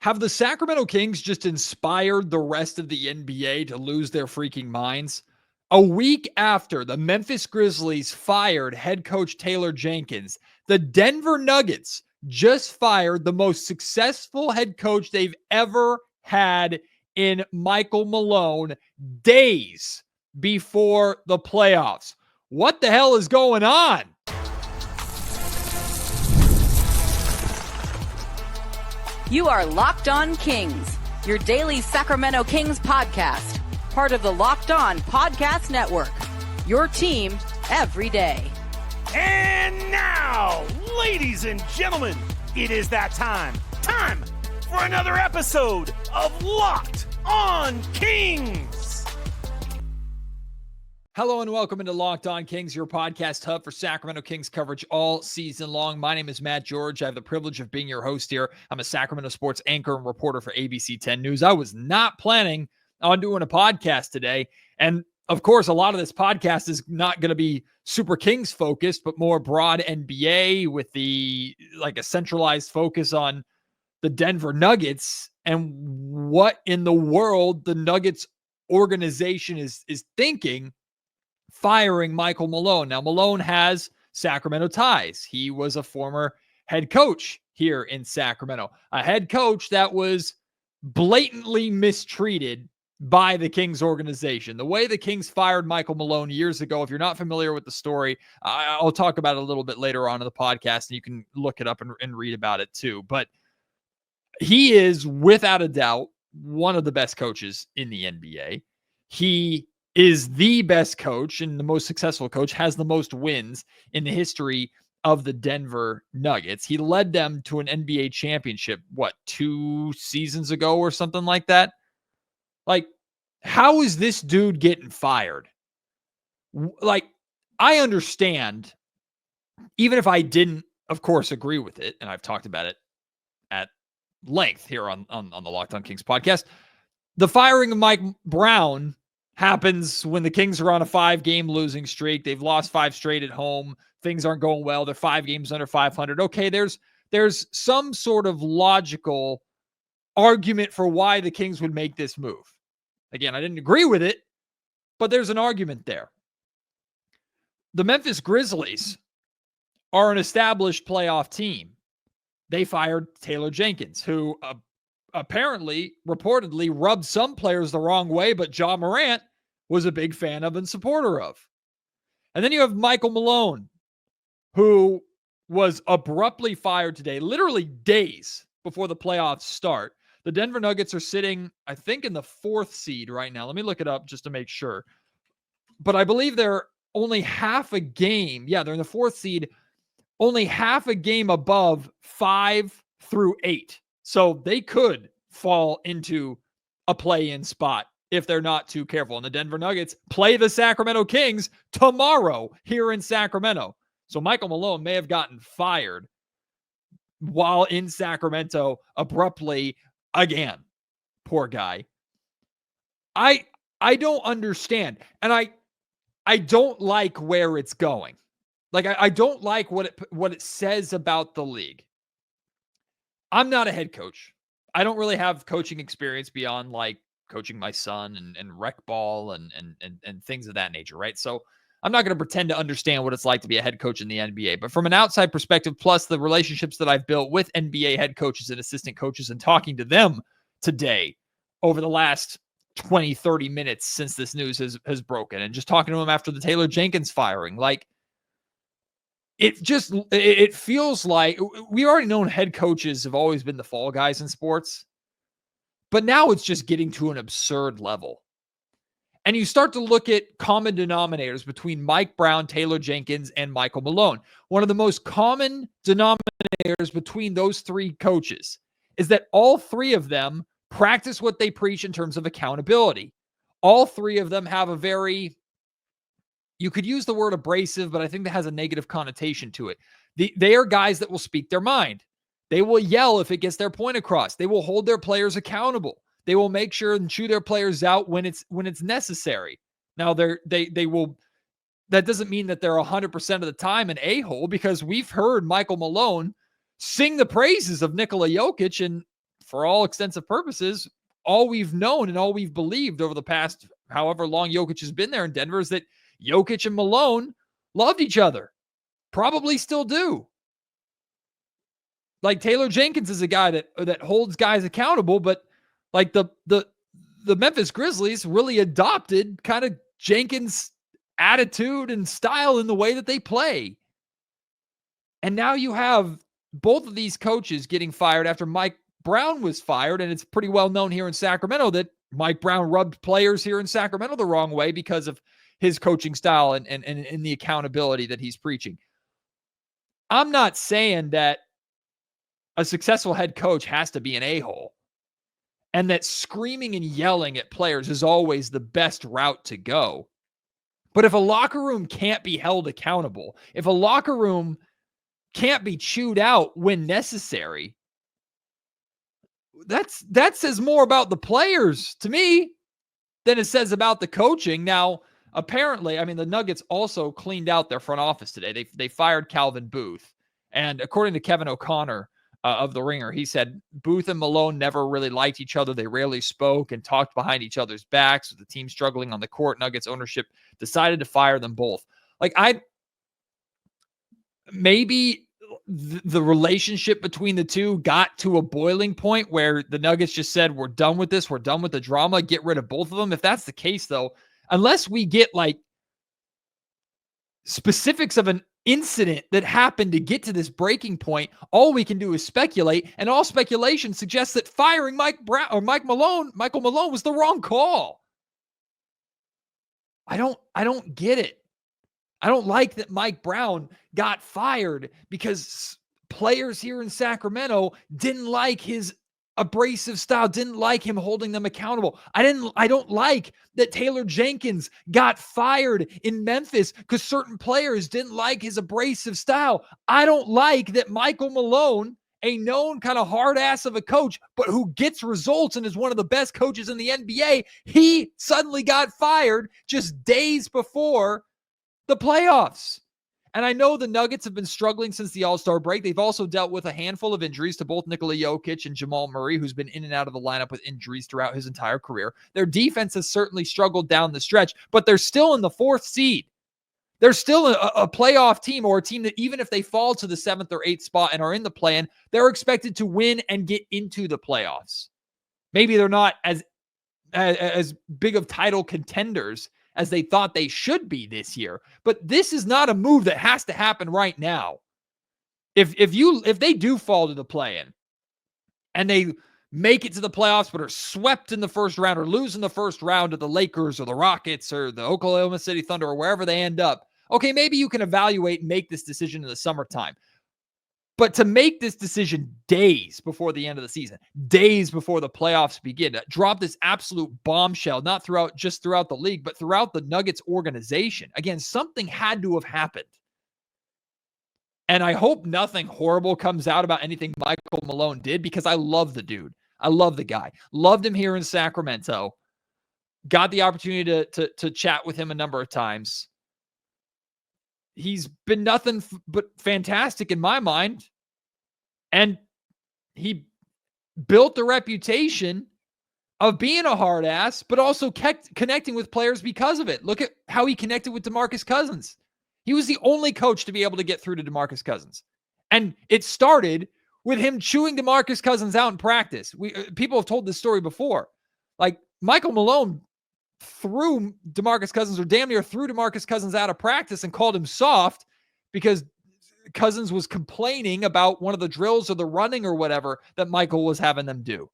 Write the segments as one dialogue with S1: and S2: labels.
S1: Have the Sacramento Kings just inspired the rest of the NBA to lose their freaking minds? A week after the Memphis Grizzlies fired head coach Taylor Jenkins, the Denver Nuggets just fired the most successful head coach they've ever had in Michael Malone days before the playoffs. What the hell is going on?
S2: You are Locked On Kings, your daily Sacramento Kings podcast, part of the Locked On Podcast Network, your team every day.
S3: And now, ladies and gentlemen, it is that time for another episode of Locked On Kings.
S1: Hello and welcome into Locked On Kings, your podcast hub for Sacramento Kings coverage all season long. My name is Matt George. I have the privilege of being your host here. I'm a Sacramento sports anchor and reporter for ABC 10 News. I was not planning on doing a podcast today. And of course, a lot of this podcast is not going to be super Kings focused, but more broad NBA with a centralized focus on the Denver Nuggets and what in the world the Nuggets organization is thinking firing Michael Malone. Now, Malone has Sacramento ties. He was a former head coach here in Sacramento, a head coach that was blatantly mistreated by the Kings organization. The way the Kings fired Michael Malone years ago, if you're not familiar with the story, I'll talk about it a little bit later on in the podcast, and you can look it up and read about it too. But he is, without a doubt, one of the best coaches in the NBA. He is the best coach and the most successful coach, has the most wins in the history of the Denver Nuggets. He led them to an NBA championship, 2 seasons ago or something like that? Like, how is this dude getting fired? Like, I understand, even if I didn't, of course, agree with it, and I've talked about it at length here on the Locked On Kings podcast, the firing of Mike Brown happens when the Kings are on a 5-game losing streak. They've lost 5 straight at home. Things aren't going well. They're 5 games under 500. Okay, there's some sort of logical argument for why the Kings would make this move. Again, I didn't agree with it, but there's an argument there. The Memphis Grizzlies are an established playoff team. They fired Taylor Jenkins, who reportedly rubbed some players the wrong way, but Ja Morant was a big fan of and supporter of. And then you have Michael Malone, who was abruptly fired today, literally days before the playoffs start. The Denver Nuggets are sitting, I think, in the 4th seed right now. Let me look it up just to make sure. But I believe they're only half a game. Yeah, they're in the 4th seed, only half a game above 5 through 8. So they could fall into a play-in spot if they're not too careful. And the Denver Nuggets play the Sacramento Kings tomorrow here in Sacramento. So Michael Malone may have gotten fired while in Sacramento abruptly again. Poor guy. I don't understand. And I don't like where it's going. Like, I don't like what it says about the league. I'm not a head coach. I don't really have coaching experience beyond like coaching my son and rec ball and things of that nature, right? So I'm not going to pretend to understand what it's like to be a head coach in the NBA. But from an outside perspective, plus the relationships that I've built with NBA head coaches and assistant coaches and talking to them today over the last 20, 30 minutes since this news has broken, and just talking to them after the Taylor Jenkins firing, like, it feels like we already know head coaches have always been the fall guys in sports, but now it's just getting to an absurd level. And you start to look at common denominators between Mike Brown, Taylor Jenkins, and Michael Malone. One of the most common denominators between those 3 coaches is that all 3 of them practice what they preach in terms of accountability. All 3 of them have a very, you could use the word abrasive, but I think that has a negative connotation to it. They are guys that will speak their mind. They will yell if it gets their point across. They will hold their players accountable. They will make sure and chew their players out when it's necessary. Now they will. That doesn't mean that they're 100% of the time an a-hole, because we've heard Michael Malone sing the praises of Nikola Jokic and for all extensive purposes, all we've known and all we've believed over the past however long Jokic has been there in Denver is that Jokic and Malone loved each other. Probably still do. Like Taylor Jenkins is a guy that holds guys accountable, but like the Memphis Grizzlies really adopted kind of Jenkins' attitude and style in the way that they play. And now you have both of these coaches getting fired after Mike Brown was fired, and it's pretty well known here in Sacramento that Mike Brown rubbed players here in Sacramento the wrong way because of his coaching style and the accountability that he's preaching. I'm not saying that a successful head coach has to be an a-hole and that screaming and yelling at players is always the best route to go. But if a locker room can't be held accountable, if a locker room can't be chewed out when necessary, that says more about the players to me than it says about the coaching. Now, apparently, I mean, the Nuggets also cleaned out their front office today. They fired Calvin Booth. And according to Kevin O'Connor of The Ringer, he said Booth and Malone never really liked each other. They rarely spoke and talked behind each other's backs. With the team struggling on the court, Nuggets ownership decided to fire them both. Like, maybe the relationship between the two got to a boiling point where the Nuggets just said, we're done with this. We're done with the drama. Get rid of both of them. If that's the case, though, unless we get like specifics of an incident that happened to get to this breaking point, all we can do is speculate. And all speculation suggests that firing Michael Malone was the wrong call. I don't get it. I don't like that Mike Brown got fired because players here in Sacramento didn't like his abrasive style, didn't like him holding them accountable. I don't like that Taylor Jenkins got fired in Memphis because certain players didn't like his abrasive style. I don't like that Michael Malone, a known kind of hard ass of a coach, but who gets results and is one of the best coaches in the NBA, he suddenly got fired just days before the playoffs. And I know the Nuggets have been struggling since the All-Star break. They've also dealt with a handful of injuries to both Nikola Jokic and Jamal Murray, who's been in and out of the lineup with injuries throughout his entire career. Their defense has certainly struggled down the stretch, but they're still in the 4th seed. They're still a playoff team, or a team that even if they fall to the 7th or 8th spot and are in the play-in, they're expected to win and get into the playoffs. Maybe they're not as big of title contenders as they thought they should be this year. But this is not a move that has to happen right now. If they do fall to the play-in and they make it to the playoffs but are swept in the first round or lose in the first round to the Lakers or the Rockets or the Oklahoma City Thunder or wherever they end up, okay, maybe you can evaluate and make this decision in the summertime. But to make this decision days before the end of the season, days before the playoffs begin, drop this absolute bombshell, not just throughout the league, but throughout the Nuggets organization. Again, something had to have happened. And I hope nothing horrible comes out about anything Michael Malone did, because I love the dude. I love the guy. Loved him here in Sacramento. Got the opportunity to chat with him a number of times. He's been nothing but fantastic in my mind. And he built a reputation of being a hard ass, but also kept connecting with players because of it. Look at how he connected with DeMarcus Cousins. He was the only coach to be able to get through to DeMarcus Cousins. And it started with him chewing DeMarcus Cousins out in practice. People have told this story before. Like, Michael Malone threw DeMarcus Cousins, or damn near threw DeMarcus Cousins out of practice and called him soft because Cousins was complaining about one of the drills or the running or whatever that Michael was having them do.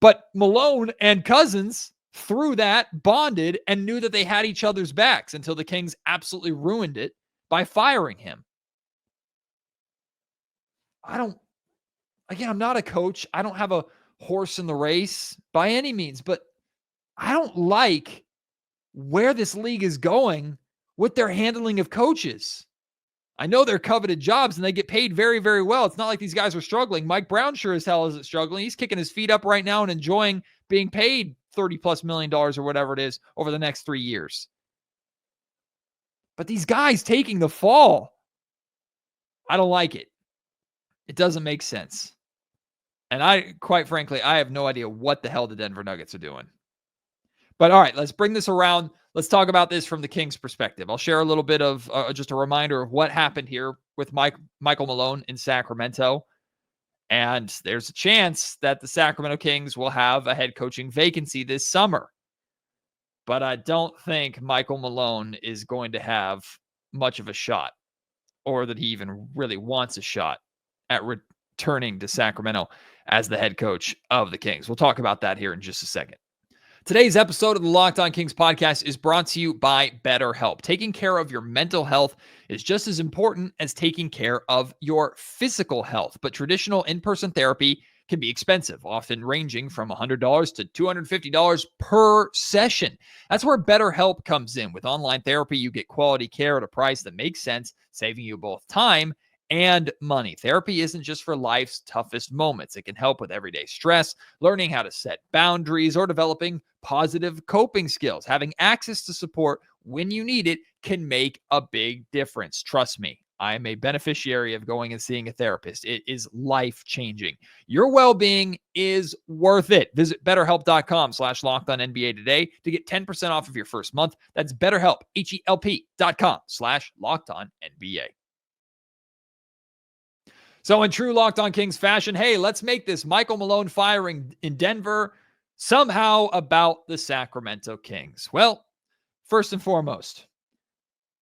S1: But Malone and Cousins, through that, bonded and knew that they had each other's backs until the Kings absolutely ruined it by firing him. I'm not a coach. I don't have a horse in the race by any means, but I don't like where this league is going with their handling of coaches. I know they're coveted jobs and they get paid very, very well. It's not like these guys are struggling. Mike Brown sure as hell isn't struggling. He's kicking his feet up right now and enjoying being paid $30+ million or whatever it is over the next 3 years. But these guys taking the fall, I don't like it. It doesn't make sense. And quite frankly, I have no idea what the hell the Denver Nuggets are doing. But all right, let's bring this around. Let's talk about this from the Kings' perspective. I'll share a little bit of just a reminder of what happened here with Michael Malone in Sacramento. And there's a chance that the Sacramento Kings will have a head coaching vacancy this summer. But I don't think Michael Malone is going to have much of a shot, or that he even really wants a shot at returning to Sacramento as the head coach of the Kings. We'll talk about that here in just a second. Today's episode of the Locked On Kings podcast is brought to you by BetterHelp. Taking care of your mental health is just as important as taking care of your physical health, but traditional in-person therapy can be expensive, often ranging from $100 to $250 per session. That's where BetterHelp comes in. With online therapy, you get quality care at a price that makes sense, saving you both time and money. Therapy isn't just for life's toughest moments. It can help with everyday stress, learning how to set boundaries, or developing positive coping skills. Having access to support when you need it can make a big difference. Trust me, I am a beneficiary of going and seeing a therapist. It is life-changing. Your well-being is worth it. Visit BetterHelp.com/LockedOnNBA today to get 10% off of your first month. That's BetterHelp, HELP.com/LockedOnNBA. So in true Locked On Kings fashion, hey, let's make this Michael Malone firing in Denver somehow about the Sacramento Kings. Well, first and foremost,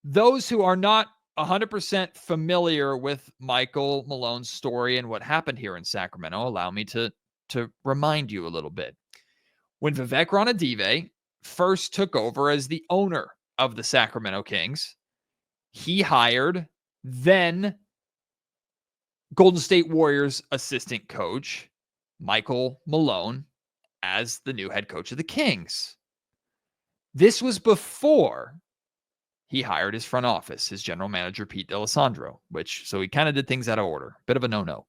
S1: those who are not 100% familiar with Michael Malone's story and what happened here in Sacramento, allow me to remind you a little bit. When Vivek Ranadive first took over as the owner of the Sacramento Kings, he hired then Golden State Warriors assistant coach Michael Malone as the new head coach of the Kings. This was before he hired his front office, his general manager, Pete D'Alessandro, so he kind of did things out of order. Bit of a no-no.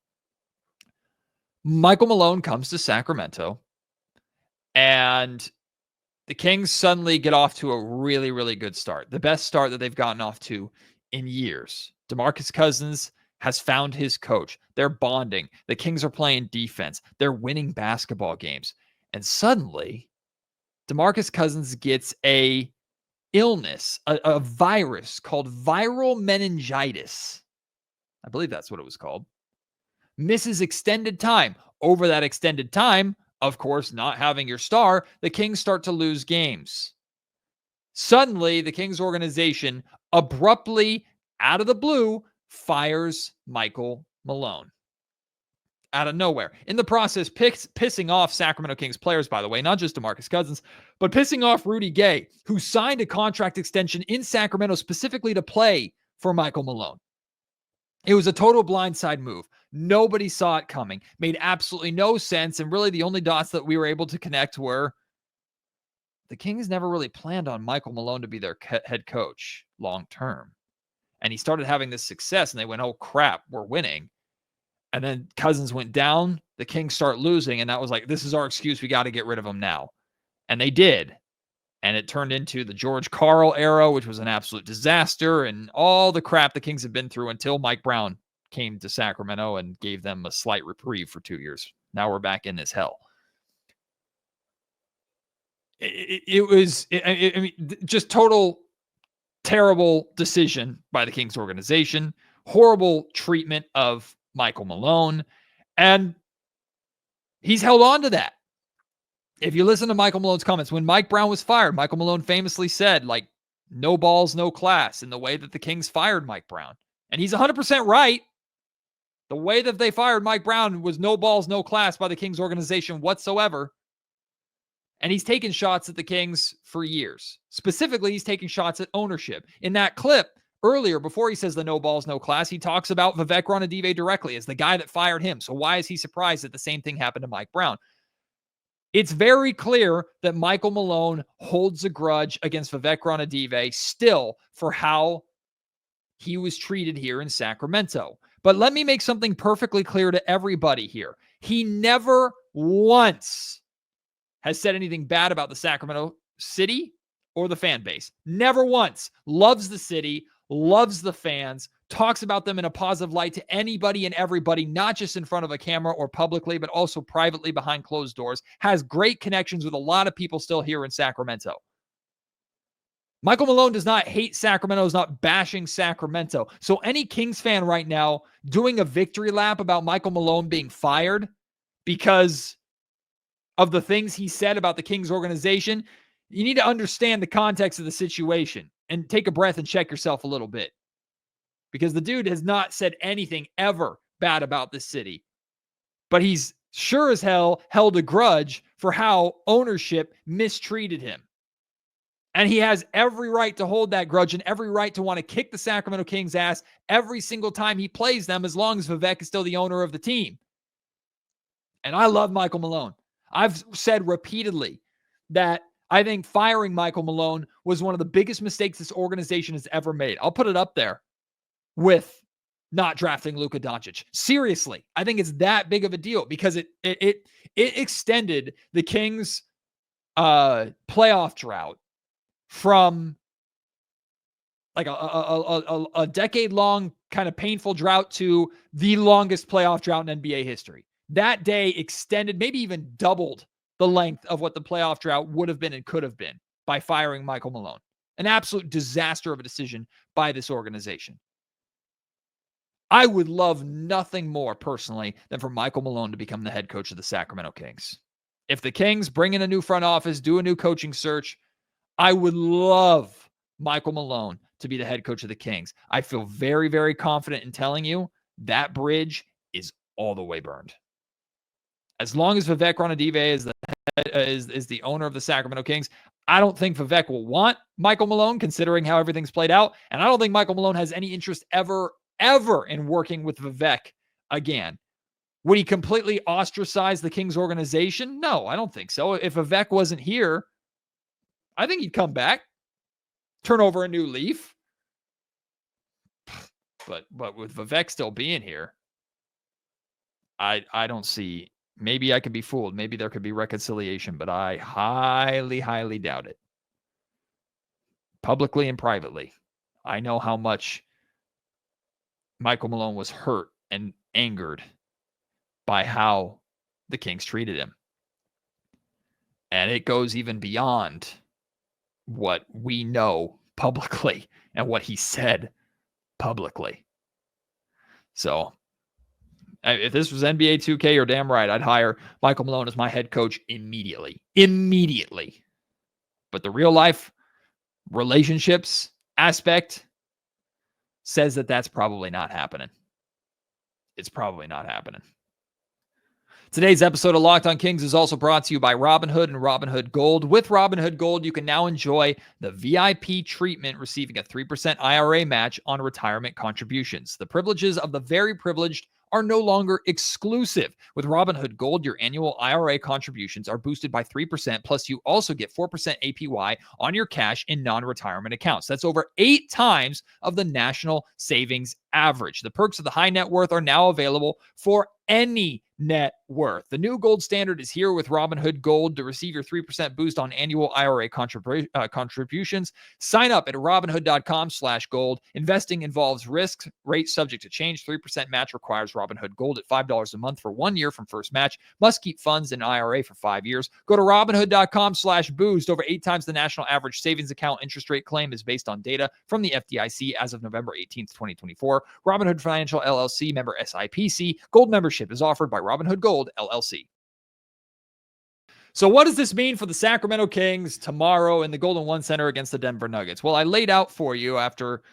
S1: Michael Malone comes to Sacramento, and the Kings suddenly get off to a really, really good start. The best start that they've gotten off to in years. DeMarcus Cousins has found his coach. They're bonding. The Kings are playing defense. They're winning basketball games. And suddenly, DeMarcus Cousins gets a illness, a virus called viral meningitis. I believe that's what it was called. Misses extended time. Over that extended time, of course, not having your star, the Kings start to lose games. Suddenly, the Kings organization abruptly, out of the blue, fires Michael Malone out of nowhere. In the process, pissing off Sacramento Kings players, by the way, not just DeMarcus Cousins, but pissing off Rudy Gay, who signed a contract extension in Sacramento specifically to play for Michael Malone. It was a total blindside move. Nobody saw it coming. Made absolutely no sense. And really the only dots that we were able to connect were the Kings never really planned on Michael Malone to be their head coach long term. And he started having this success and they went, oh crap, we're winning. And then Cousins went down, the Kings start losing. And that was like, this is our excuse. We got to get rid of him now. And they did. And it turned into the George Karl era, which was an absolute disaster, and all the crap the Kings have been through until Mike Brown came to Sacramento and gave them a slight reprieve for 2 years. Now we're back in this hell. It was just total terrible decision by the Kings organization, horrible treatment of Michael Malone, and he's held on to that. If you listen to Michael Malone's comments, when Mike Brown was fired, Michael Malone famously said, like, no balls, no class in the way that the Kings fired Mike Brown. And he's 100% right. The way that they fired Mike Brown was no balls, no class by the Kings organization whatsoever. And he's taken shots at the Kings for years. Specifically, he's taking shots at ownership. In that clip earlier, before he says the no balls, no class, he talks about Vivek Ranadive directly as the guy that fired him. So why is he surprised that the same thing happened to Mike Brown? It's very clear that Michael Malone holds a grudge against Vivek Ranadive still for how he was treated here in Sacramento. But let me make something perfectly clear to everybody here. He never once has said anything bad about the Sacramento city or the fan base. Never once. Loves the city, loves the fans, talks about them in a positive light to anybody and everybody, not just in front of a camera or publicly, but also privately behind closed doors, has great connections with a lot of people still here in Sacramento. Michael Malone does not hate Sacramento, is not bashing Sacramento. So any Kings fan right now doing a victory lap about Michael Malone being fired because of the things he said about the Kings organization, you need to understand the context of the situation and take a breath and check yourself a little bit. Because the dude has not said anything ever bad about this city. But he's sure as hell held a grudge for how ownership mistreated him. And he has every right to hold that grudge and every right to want to kick the Sacramento Kings' ass every single time he plays them, as long as Vivek is still the owner of the team. And I love Michael Malone. I've said repeatedly that I think firing Michael Malone was one of the biggest mistakes this organization has ever made. I'll put it up there with not drafting Luka Doncic. Seriously, I think it's that big of a deal because it extended the Kings' playoff drought from like a decade-long kind of painful drought to the longest playoff drought in NBA history. That day extended, maybe even doubled the length of what the playoff drought would have been and could have been by firing Michael Malone. An absolute disaster of a decision by this organization. I would love nothing more personally than for Michael Malone to become the head coach of the Sacramento Kings. If the Kings bring in a new front office, do a new coaching search, I would love Michael Malone to be the head coach of the Kings. I feel very, very confident in telling you that bridge is all the way burned. As long as Vivek Ranadive is the owner of the Sacramento Kings, I don't think Vivek will want Michael Malone, considering how everything's played out. And I don't think Michael Malone has any interest ever in working with Vivek again. Would he completely ostracize the Kings organization? No, I don't think so. If Vivek wasn't here, I think he'd come back, turn over a new leaf. But with Vivek still being here, I don't see. Maybe I could be fooled. Maybe there could be reconciliation, but I highly, highly doubt it. Publicly and privately, I know how much Michael Malone was hurt and angered by how the Kings treated him. And it goes even beyond what we know publicly and what he said publicly. So if this was NBA 2K, you're damn right, I'd hire Michael Malone as my head coach immediately. But the real life relationships aspect says that that's probably not happening. It's probably not happening. Today's episode of Locked on Kings is also brought to you by Robinhood and Robinhood Gold. With Robinhood Gold, you can now enjoy the VIP treatment, receiving a 3% IRA match on retirement contributions. The privileges of the very privileged are no longer exclusive. With Robinhood Gold, your annual IRA contributions are boosted by 3%, plus you also get 4% APY on your cash in non-retirement accounts. That's over 8 times of the national savings average. The perks of the high net worth are now available for any net worth. The new gold standard is here with Robinhood Gold. To receive your 3% boost on annual IRA contributions, sign up at Robinhood.com/gold. Investing involves risks. Rates subject to change. 3% match requires Robinhood Gold at $5 a month for 1 year from first match. Must keep funds in IRA for 5 years. Go to Robinhood.com/boost. Over 8 times the national average savings account interest rate claim is based on data from the FDIC as of November 18th, 2024. Robinhood Financial LLC, member SIPC. Gold membership is offered by Robinhood Gold LLC. So what does this mean for the Sacramento Kings tomorrow in the Golden One Center against the Denver Nuggets? Well, I laid out for you after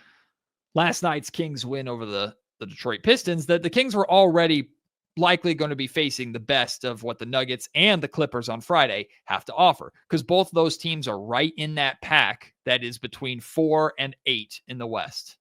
S1: last night's Kings win over the Detroit Pistons that the Kings were already likely going to be facing the best of what the Nuggets and the Clippers on Friday have to offer, because both of those teams are right in that pack that is between 4 and 8 in the West.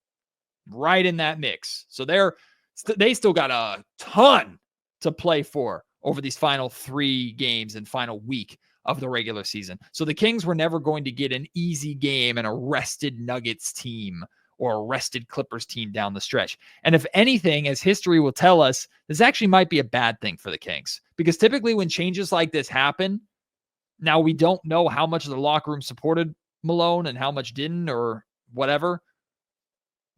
S1: Right in that mix. So they still got a ton to play for over these final 3 games and final week of the regular season. So the Kings were never going to get an easy game and a rested Nuggets team or a rested Clippers team down the stretch. And if anything, as history will tell us, this actually might be a bad thing for the Kings, because typically when changes like this happen, now we don't know how much of the locker room supported Malone and how much didn't or whatever.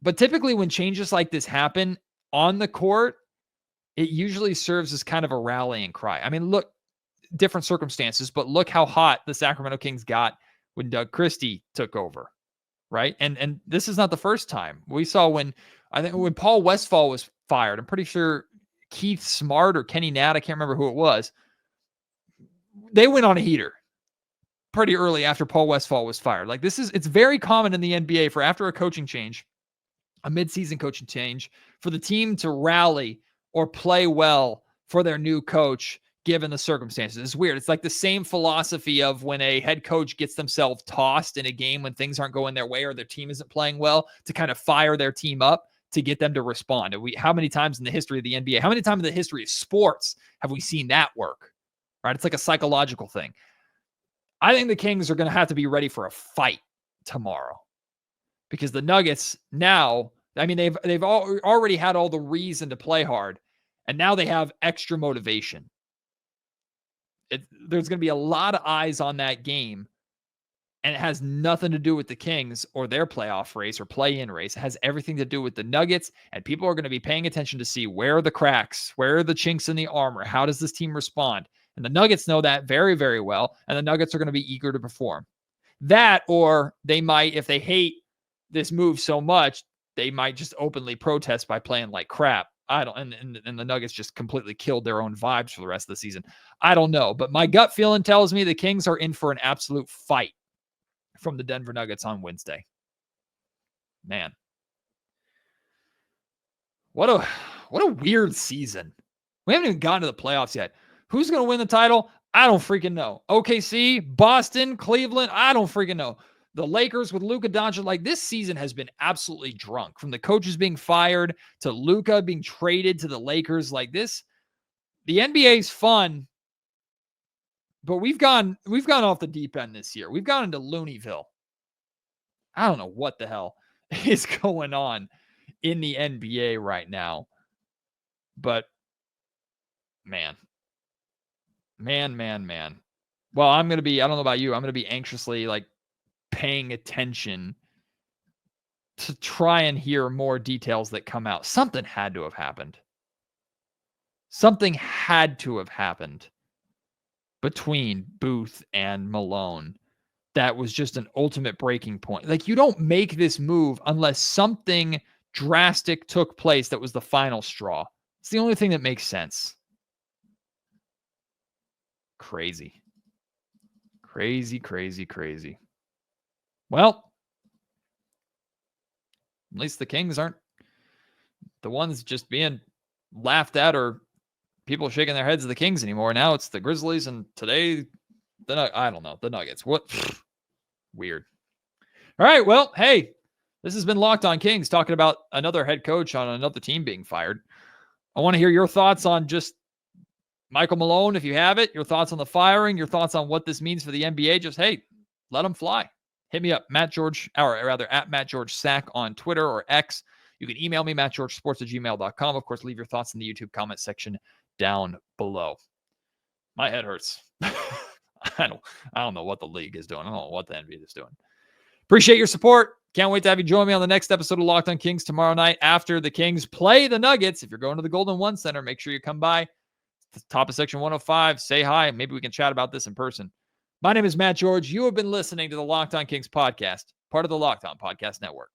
S1: But typically when changes like this happen on the court, it usually serves as kind of a rallying cry. I mean, look, different circumstances, but look how hot the Sacramento Kings got when Doug Christie took over, right? And this is not the first time. We saw when Paul Westphal was fired. I'm pretty sure Keith Smart or Kenny Natt, I can't remember who it was. They went on a heater pretty early after Paul Westphal was fired. Like it's very common in the NBA for after a coaching change, a midseason coaching change, for the team to rally or play well for their new coach given the circumstances. It's weird. It's like the same philosophy of when a head coach gets themselves tossed in a game when things aren't going their way or their team isn't playing well, to kind of fire their team up to get them to respond. How many times in the history of the NBA, how many times in the history of sports have we seen that work? Right? It's like a psychological thing. I think the Kings are going to have to be ready for a fight tomorrow, because the Nuggets now, I mean, they've already had all the reason to play hard, and now they have extra motivation. There's going to be a lot of eyes on that game, and it has nothing to do with the Kings or their playoff race or play-in race. It has everything to do with the Nuggets, and people are going to be paying attention to see where are the cracks, where are the chinks in the armor, how does this team respond? And the Nuggets know that very, very well, and the Nuggets are going to be eager to perform. That, or they might, if they hate this move so much, they might just openly protest by playing like crap. I don't, and the Nuggets just completely killed their own vibes for the rest of the season. I don't know, but my gut feeling tells me the Kings are in for an absolute fight from the Denver Nuggets on Wednesday. Man, what a weird season. We haven't even gotten to the playoffs yet. Who's going to win the title? I don't freaking know. OKC, Boston, Cleveland, I don't freaking know. The Lakers with Luka Doncic, like this season has been absolutely drunk. From the coaches being fired to Luka being traded to the Lakers, like this, the NBA is fun, but we've gone off the deep end this year. We've gone into Looneyville. I don't know what the hell is going on in the NBA right now, but man. Well, I don't know about you, I'm going to be anxiously like paying attention to try and hear more details that come out. Something had to have happened. Something had to have happened between Booth and Malone that was just an ultimate breaking point. Like, you don't make this move unless something drastic took place that was the final straw. It's the only thing that makes sense. Crazy. Well, at least the Kings aren't the ones just being laughed at or people shaking their heads at the Kings anymore. Now it's the Grizzlies, and today, I don't know, the Nuggets. What? Weird. All right, well, hey, this has been Locked On Kings, talking about another head coach on another team being fired. I want to hear your thoughts on just Michael Malone, if you have it, your thoughts on the firing, your thoughts on what this means for the NBA. Just, hey, let them fly. Hit me up, at Matt George Sack on Twitter or X. You can email me, mattgeorgesports@gmail.com. Of course, leave your thoughts in the YouTube comment section down below. My head hurts. I don't know what the league is doing. I don't know what the NBA is doing. Appreciate your support. Can't wait to have you join me on the next episode of Locked On Kings tomorrow night after the Kings play the Nuggets. If you're going to the Golden One Center, make sure you come by. Top of section 105. Say hi. Maybe we can chat about this in person. My name is Matt George. You have been listening to the Locked On Kings podcast, part of the Locked On Podcast Network.